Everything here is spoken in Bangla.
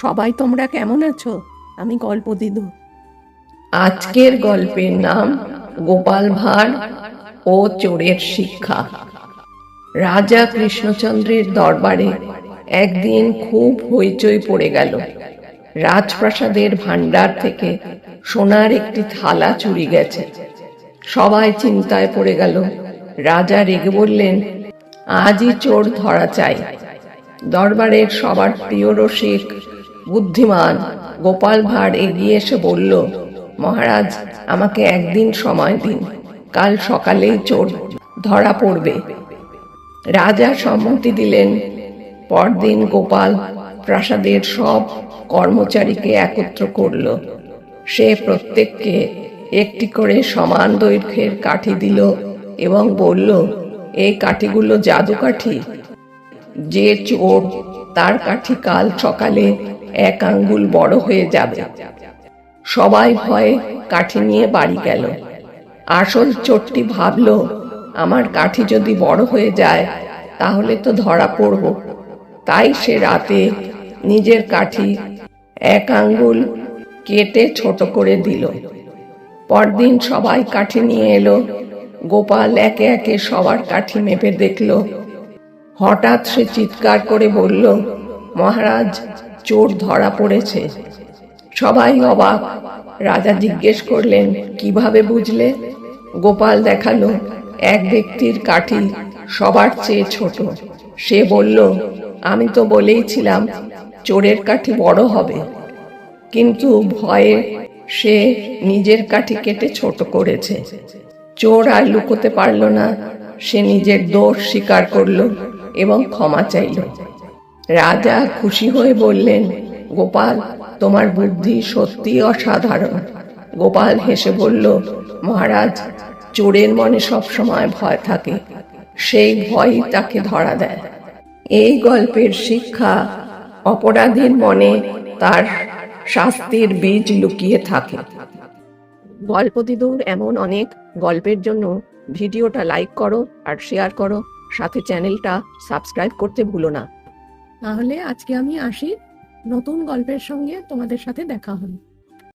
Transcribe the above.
সবাই তোমরা কেমন আছো? আমি গল্প দিদু। আজকের গল্পের নাম গোপাল ভাঁড় ও চোরের শিক্ষা। রাজা কৃষ্ণচন্দ্রের দরবারে একদিন খুব হইচই পড়ে গেল। রাজপ্রাসাদের ভাণ্ডার থেকে সোনার একটি থালা চুরি গেছে। সবাই চিন্তায় পড়ে গেল। রাজা রেগে বললেন, আজই চোর ধরা চাই। দরবারের সবার প্রিয় রসিক বুদ্ধিমান গোপাল ভাঁড় এগিয়ে এসে বলল, মহারাজ, আমাকে একদিন সময় দিন, কাল সকালেই চোর ধরা পড়বে। রাজা সম্মতি দিলেন। পরদিন গোপাল প্রাসাদের সব কর্মচারীকে একত্র করল। সে প্রত্যেককে একটি করে সমান দৈর্ঘ্যের কাঠি দিল এবং বলল, এই কাঠিগুলো জাদু কাঠি। যে চোর তার কাঠি কাল সকালে 1 আঙ্গুল বড় হয়ে যাবে। সবাই ভয়ে কাঠি নিয়ে বাড়ি গেল। আসল চোরটি ভাবল, আমার কাঠি যদি বড় হয়ে যায় তাহলে তো ধরা পড়ব। তাই সে রাতে নিজের কাঠি 1 আঙ্গুল কেটে ছোট করে দিল। পরদিন সবাই কাঠি নিয়ে এলো। গোপাল একে একে সবার কাঠি মেপে দেখল। হঠাৎ সে চিৎকার করে বলল, মহারাজ, চোর ধরা পড়েছে। সবাই অবাক। রাজা জিজ্ঞেস করলেন, কিভাবে বুঝলে? গোপাল দেখালো, এক ব্যক্তির কাঠি সবার চেয়ে ছোট। সে বলল, আমি তো বলেইছিলাম চোরের কাঠি বড় হবে, কিন্তু ভয়ে সে নিজের কাঠি কেটে ছোট করেছে। চোর আর লুকোতে পারল না। সে নিজের দোষ স্বীকার করল এবং ক্ষমা চাইল। রাজা খুশি হয়ে বললেন, গোপাল, তোমার বুদ্ধি সত্যি অসাধারণ। গোপাল হেসে বলল, মহারাজ, চোরের মনে সবসময় ভয় থাকে, সেই ভয়ই তাকে ধরা দেয়। এই গল্পের শিক্ষা, অপরাধীর মনে তার শাস্তির বীজ লুকিয়ে থাকে। গল্প দিদুর এমন অনেক গল্পের জন্য ভিডিওটা লাইক করো আর শেয়ার করো, সাথে চ্যানেলটা সাবস্ক্রাইব করতে ভুলো না। তাহলে আজকে আমি আসি, নতুন গল্পের সঙ্গে তোমাদের সাথে দেখা হবে।